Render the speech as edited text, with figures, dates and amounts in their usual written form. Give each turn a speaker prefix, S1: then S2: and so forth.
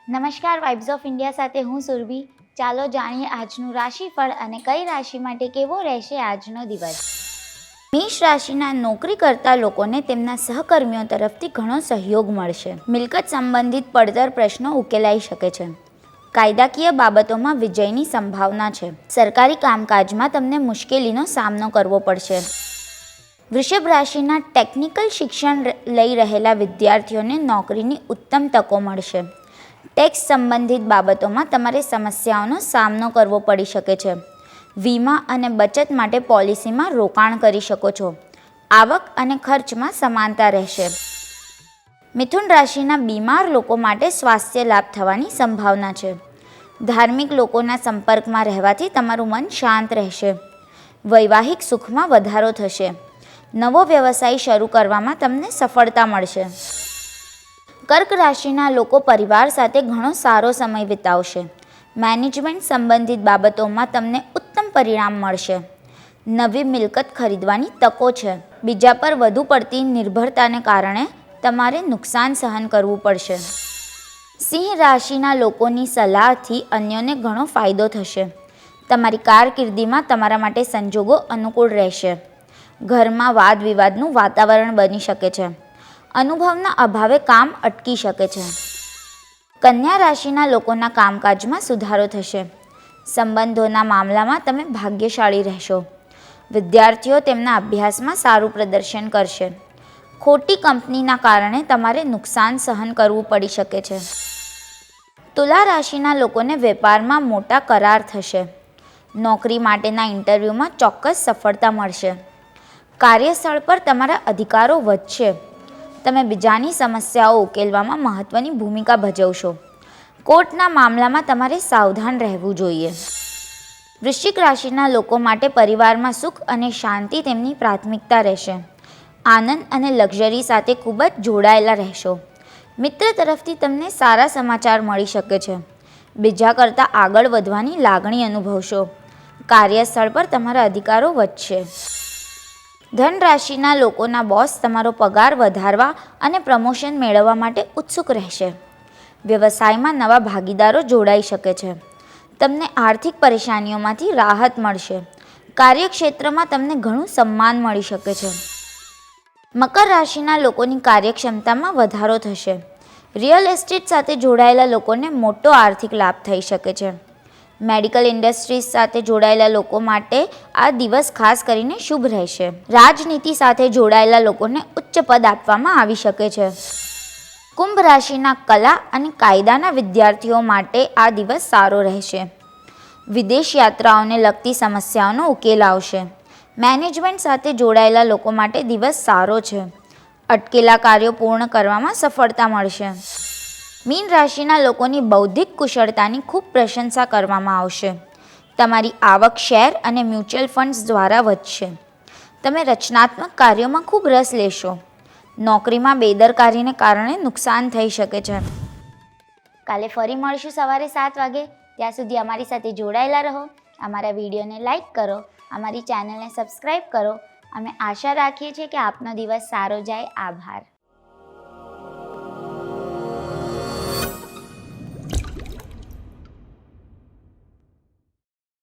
S1: નમસ્કાર, vibes of India સાથે હું સુરભી. ચાલો જાણીએ આજનું રાશિફળ અને કઈ રાશિ માટે કેવો રહેશે આજનો દિવસ. મેષ રાશિના નોકરી કરતા લોકોને તેમના સહકર્મીઓ તરફથી ઘણો સહયોગ મળશે. મિલકત સંબંધિત પડતર પ્રશ્નો ઉકેલાઈ શકે છે. કાયદાકીય બાબતોમાં વિજયની સંભાવના છે. સરકારી કામકાજમાં તમને મુશ્કેલીનો સામનો કરવો પડશે. વૃષભ રાશિના ટેકનિકલ શિક્ષણ લઈ રહેલા વિદ્યાર્થીઓને નોકરીની ઉત્તમ તકો મળશે. ટેક્સ સંબંધિત બાબતોમાં તમારે સમસ્યાઓનો સામનો કરવો પડી શકે છે. વીમા અને બચત માટે પોલિસીમાં રોકાણ કરી શકો છો. આવક અને ખર્ચમાં સમાનતા રહેશે. મિથુન રાશિના બીમાર લોકો માટે સ્વાસ્થ્ય લાભ થવાની સંભાવના છે. ધાર્મિક લોકોના સંપર્કમાં રહેવાથી તમારું મન શાંત રહેશે. વૈવાહિક સુખમાં વધારો થશે. નવો વ્યવસાય શરૂ કરવામાં તમને સફળતા મળશે. કર્ક રાશિના લોકો પરિવાર સાથે ઘણો સારો સમય વિતાવશે. મેનેજમેન્ટ સંબંધિત બાબતોમાં તમને ઉત્તમ પરિણામ મળશે. નવી મિલકત ખરીદવાની તકો છે. બીજા પર વધુ પડતી નિર્ભરતાને કારણે તમારે નુકસાન સહન કરવું પડશે. સિંહ રાશિના લોકોની સલાહથી અન્યોને ઘણો ફાયદો થશે. તમારી કારકિર્દીમાં તમારા માટે સંજોગો અનુકૂળ રહેશે. ઘરમાં વાદ વિવાદનું વાતાવરણ બની શકે છે. અનુભવના અભાવે કામ અટકી શકે છે. કન્યા રાશિના લોકોના કામકાજમાં સુધારો થશે. સંબંધોના મામલામાં તમે ભાગ્યશાળી રહેશો. વિદ્યાર્થીઓ તેમના અભ્યાસમાં સારું પ્રદર્શન કરશે. ખોટી કંપનીના કારણે તમારે નુકસાન સહન કરવું પડી શકે છે. તુલા રાશિના લોકોને વેપારમાં મોટા કરાર થશે. નોકરી માટેના ઇન્ટરવ્યૂમાં ચોક્કસ સફળતા મળશે. કાર્યસ્થળ પર તમારા અધિકારો વધશે. તમે બીજાની સમસ્યાઓ ઉકેલવામાં મહત્ત્વની ભૂમિકા ભજવશો. કોર્ટના મામલામાં તમારે સાવધાન રહેવું જોઈએ. વૃશ્ચિક રાશિના લોકો માટે પરિવારમાં સુખ અને શાંતિ તેમની પ્રાથમિકતા રહેશે. આનંદ અને લક્ઝરી સાથે ખૂબ જ જોડાયેલા રહેશો. મિત્ર તરફથી તમને સારા સમાચાર મળી શકે છે. બીજા કરતાં આગળ વધવાની લાગણી અનુભવશો. કાર્યસ્થળ પર તમારા અધિકારો વધશે. ધન રાશિના લોકોના બોસ તમારો પગાર વધારવા અને પ્રમોશન મેળવવા માટે ઉત્સુક રહેશે. વ્યવસાયમાં નવા ભાગીદારો જોડાઈ શકે છે. તમને આર્થિક પરેશાનીઓમાંથી રાહત મળશે. કાર્યક્ષેત્રમાં તમને ઘણું સન્માન મળી શકે છે. મકર રાશિના લોકોની કાર્યક્ષમતામાં વધારો થશે. રિયલ એસ્ટેટ સાથે જોડાયેલા લોકોને મોટો આર્થિક લાભ થઈ શકે છે. મેડિકલ ઇન્ડસ્ટ્રીઝ સાથે જોડાયેલા લોકો માટે આ દિવસ ખાસ કરીને શુભ રહેશે. રાજનીતિ સાથે જોડાયેલા લોકોને ઉચ્ચ પદ આપવામાં આવી શકે છે. કુંભ રાશિના કલા અને કાયદાના વિદ્યાર્થીઓ માટે આ દિવસ સારો રહેશે. વિદેશ યાત્રાઓને લગતી સમસ્યાઓનો ઉકેલ આવશે. મેનેજમેન્ટ સાથે જોડાયેલા લોકો માટે દિવસ સારો છે. અટકેલા કાર્યો પૂર્ણ કરવામાં સફળતા મળશે. મીન રાશિના લોકોની બૌદ્ધિક કુશળતાની ખૂબ પ્રશંસા કરવામાં આવશે. તમારી આવક શેર અને મ્યુચ્યુઅલ ફંડ્સ દ્વારા વધશે. તમે રચનાત્મક કાર્યોમાં ખૂબ રસ લેશો. નોકરીમાં બેદરકારીને કારણે નુકસાન થઈ શકે છે. કાલે ફરી મળશું સવારે 7 વાગે. ત્યાં સુધી અમારી સાથે જોડાયેલા રહો. અમારા વિડીયોને લાઈક કરો. અમારી ચેનલને સબસ્ક્રાઈબ કરો. અમે આશા રાખીએ છીએ કે આપનો દિવસ સારો જાય. આભાર.